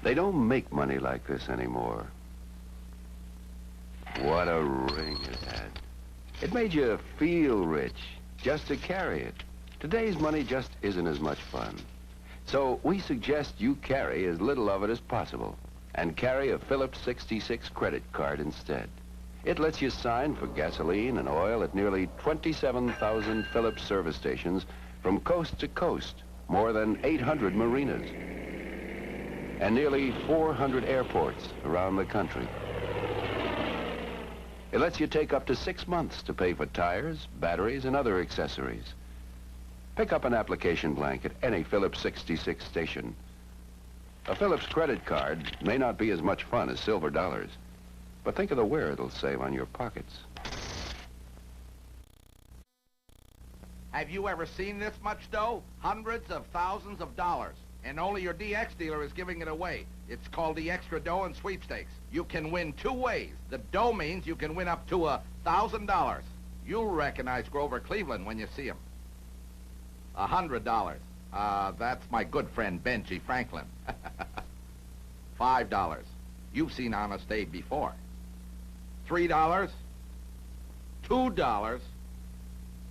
They don't make money like this anymore. What a ring it had. It made you feel rich just to carry it. Today's money just isn't as much fun. So we suggest you carry as little of it as possible and carry a Phillips 66 credit card instead. It lets you sign for gasoline and oil at nearly 27,000 Phillips service stations from coast to coast, more than 800 marinas, and nearly 400 airports around the country. It lets you take up to 6 months to pay for tires, batteries, and other accessories. Pick up an application blank at any Phillips 66 station. A Phillips credit card may not be as much fun as silver dollars, but think of the wear it'll save on your pockets. Have you ever seen this much dough? Hundreds of thousands of dollars. And only your DX dealer is giving it away. It's called the Extra Dough and Sweepstakes. You can win 2 ways. The dough means you can win up to $1,000. You'll recognize Grover Cleveland when you see him. $100. That's my good friend Benji Franklin. $5. You've seen Honest Abe before. $3, $2,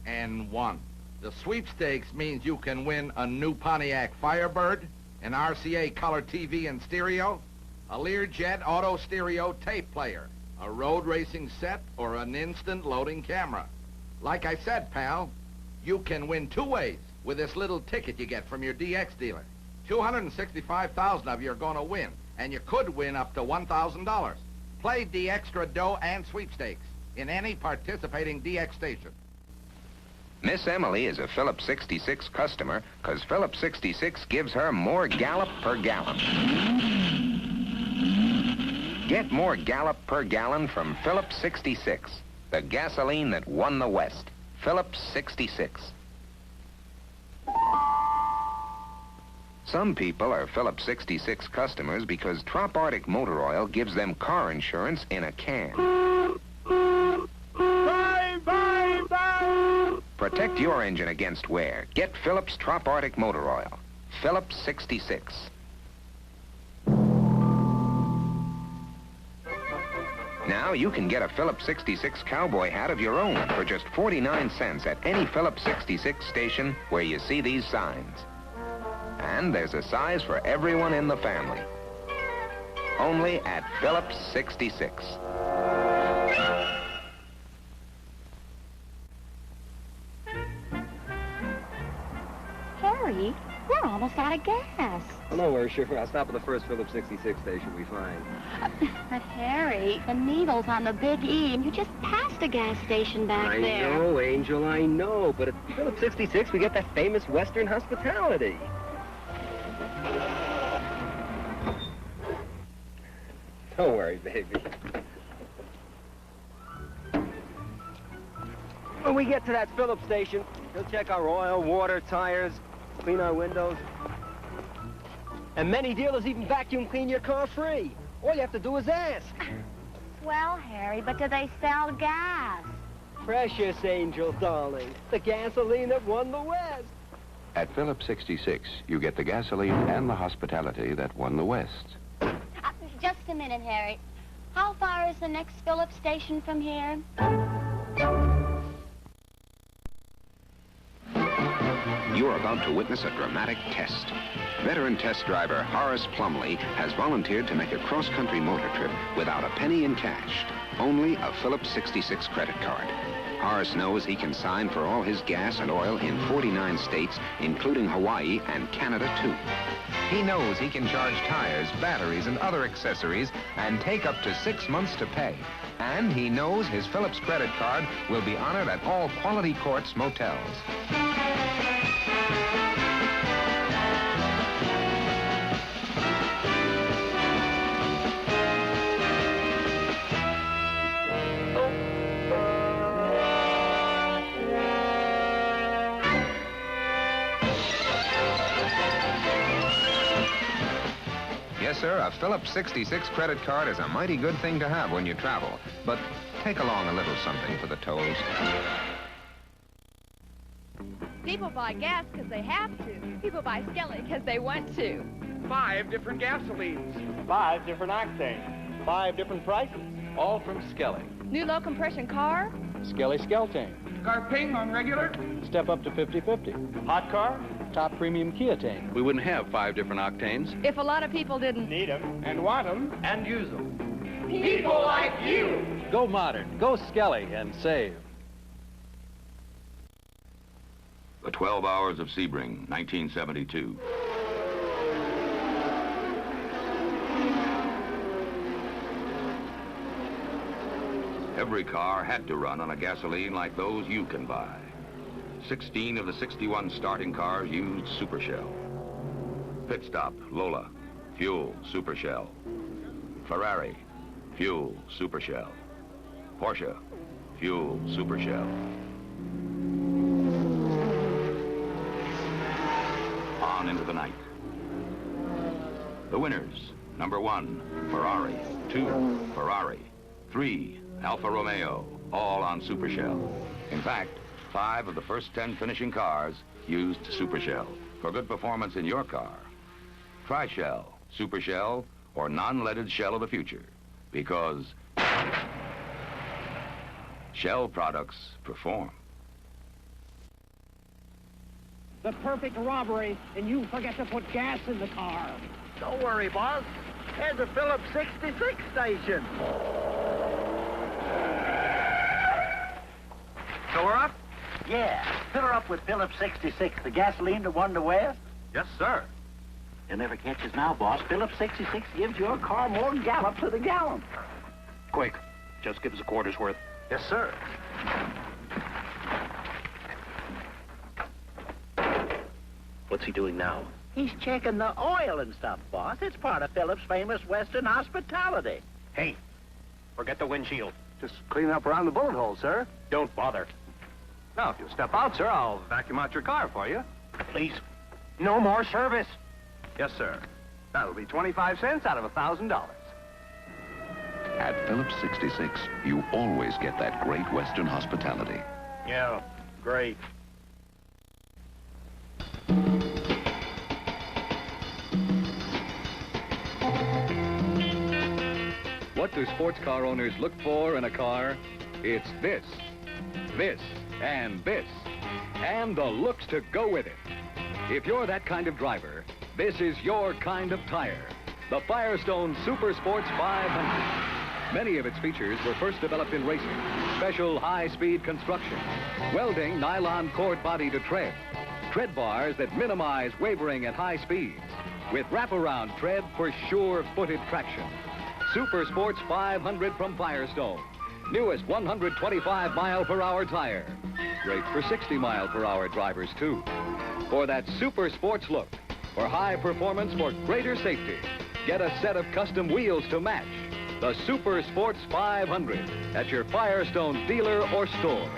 and $1. The sweepstakes means you can win a new Pontiac Firebird, an RCA color TV and stereo, a Learjet auto stereo tape player, a road racing set, or an instant loading camera. Like I said, pal, you can win 2 ways with this little ticket you get from your DX dealer. 265,000 of you are going to win, and you could win up to $1,000. Play the Extra Dough and Sweepstakes in any participating DX station. Miss Emily is a Phillips 66 customer because Phillips 66 gives her more gallop per gallon. Get more gallop per gallon from Phillips 66, the gasoline that won the West. Phillips 66. Some people are Phillips 66 customers because Trop Arctic Motor Oil gives them car insurance in a can. Protect your engine against wear. Get Phillips Trop Arctic Motor Oil. Phillips 66. Now you can get a Phillips 66 cowboy hat of your own for just 49 cents at any Phillips 66 station where you see these signs. And there's a size for everyone in the family. Only at Phillips 66. Harry, we're almost out of gas. Oh, no worries, sure. I'll stop at the first Phillips 66 station we find. But Harry, the needle's on the Big E, and you just passed a gas station back there. I know, Angel, I know. But at Phillips 66, we get that famous Western hospitality. Don't worry, baby. When we get to that Phillips station, he'll check our oil, water, tires, clean our windows. And many dealers even vacuum clean your car free. All you have to do is ask. Well, Harry, but do they sell gas? Precious, Angel, darling. The gasoline that won the West. At Phillips 66, you get the gasoline and the hospitality that won the West. Just a minute, Harry. How far is the next Phillips station from here? You're about to witness a dramatic test. Veteran test driver Horace Plumley has volunteered to make a cross-country motor trip without a penny in cash, only a Phillips 66 credit card. Horace knows he can sign for all his gas and oil in 49 states, including Hawaii and Canada, too. He knows he can charge tires, batteries, and other accessories and take up to 6 months to pay. And he knows his Phillips credit card will be honored at all Quality Courts motels. Yes, sir, a Phillips 66 credit card is a mighty good thing to have when you travel. But take along a little something for the tolls. People buy gas because they have to. People buy Skelly because they want to. 5 different gasolines. 5 different octanes. 5 different prices. All from Skelly. New low compression car? Skelly Skeltane. Car ping on regular? Step up to 50/50. Hot car? Top premium Kia Tane. We wouldn't have 5 different octanes. If a lot of people didn't Need them. And want them. And use them. People like you! Go modern. Go Skelly and save. The 12 Hours of Sebring, 1972. Every car had to run on a gasoline like those you can buy. 16 of the 61 starting cars used Super Shell. Pit Stop, Lola, fuel, Super Shell. Ferrari, fuel, Super Shell. Porsche, fuel, Super Shell. On into the night. The winners, number 1, Ferrari, 2, Ferrari, 3, Alfa Romeo, all on Super Shell. In fact, 5 of the first 10 finishing cars used Super Shell for good performance in your car. Try Shell, Super Shell, or non-leaded Shell of the future, because Shell products perform. The perfect robbery, and you forget to put gas in the car. Don't worry, boss. There's a Phillips 66 station. Fill her up? Yeah, fill her up with Phillips 66, the gasoline the one to wear. Yes, sir. You'll never catch us now, boss. Phillips 66 gives your car more gallop to the gallon. Quick. Just give us a quarter's worth. Yes, sir. What's he doing now? He's checking the oil and stuff, boss. It's part of Phillips' famous Western hospitality. Hey, forget the windshield. Just clean up around the bullet hole, sir. Don't bother. Now, if you'll step out, sir, I'll vacuum out your car for you. Please. No more service. Yes, sir. That'll be 25 cents out of $1,000. At Phillips 66, you always get that great Western hospitality. Yeah, great. What do sports car owners look for in a car? It's this, and the looks to go with it. If you're that kind of driver, this is your kind of tire. The Firestone Super Sports 500. Many of its features were first developed in racing. Special high-speed construction, welding nylon cord body to tread bars that minimize wavering at high speeds, with wraparound tread for sure-footed traction. Super Sports 500 from Firestone. Newest 125-mile-per-hour tire. Great for 60-mile-per-hour drivers, too. For that Super Sports look, for high performance, for greater safety, get a set of custom wheels to match. The Super Sports 500 at your Firestone dealer or store.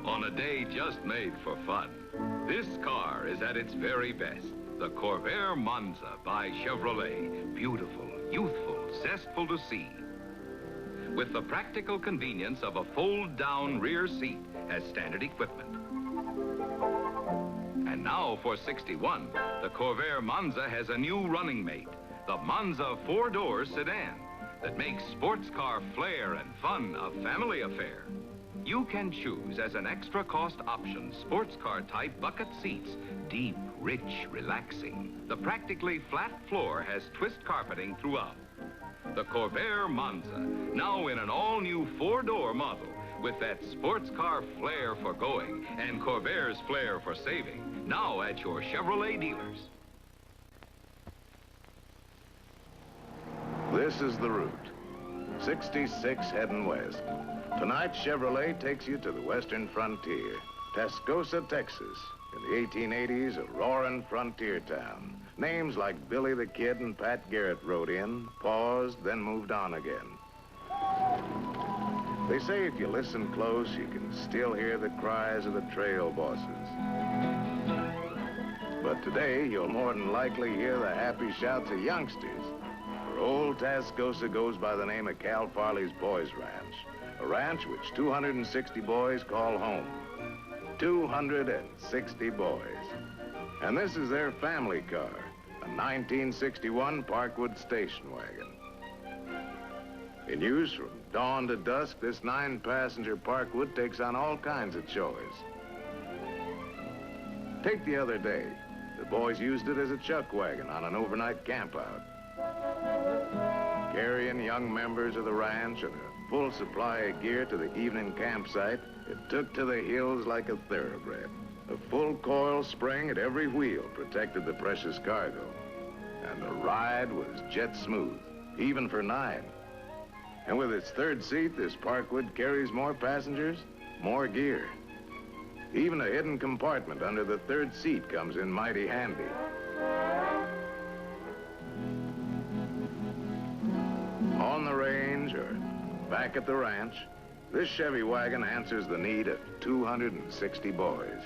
On a day just made for fun, this car is at its very best. The Corvair Monza by Chevrolet. Beautiful, youthful, zestful to see. With the practical convenience of a fold-down rear seat as standard equipment. And now for 61, the Corvair Monza has a new running mate, the Monza 4-door sedan, that makes sports car flair and fun a family affair. You can choose as an extra cost option sports car type bucket seats, deep, rich, relaxing. The practically flat floor has twist carpeting throughout. The Corvair Monza, now in an all-new 4-door model with that sports car flair for going and Corvair's flair for saving, now at your Chevrolet dealers. This is the route. 66 heading west. Tonight, Chevrolet takes you to the western frontier, Tascosa, Texas. In the 1880s, a roaring frontier town. Names like Billy the Kid and Pat Garrett rode in, paused, then moved on again. They say if you listen close, you can still hear the cries of the trail bosses. But today, you'll more than likely hear the happy shouts of youngsters. for old Tascosa goes by the name of Cal Farley's Boys Ranch, a ranch which 260 boys call home. 260 boys. And this is their family car, a 1961 Parkwood station wagon. In use from dawn to dusk, this 9-passenger Parkwood takes on all kinds of chores. Take the other day. The boys used it as a chuck wagon on an overnight campout. Carrying young members of the ranch and a full supply of gear to the evening campsite, it took to the hills like a thoroughbred. A full coil spring at every wheel protected the precious cargo. And the ride was jet smooth, even for 9. And with its third seat, this Parkwood carries more passengers, more gear. Even a hidden compartment under the third seat comes in mighty handy. On the range or back at the ranch, this Chevy wagon answers the need of 260 boys.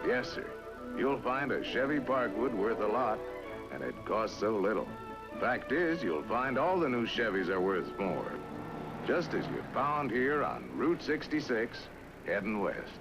Yes, sir. You'll find a Chevy Parkwood worth a lot, and it costs so little. Fact is, you'll find all the new Chevys are worth more. Just as you found here on Route 66, heading west.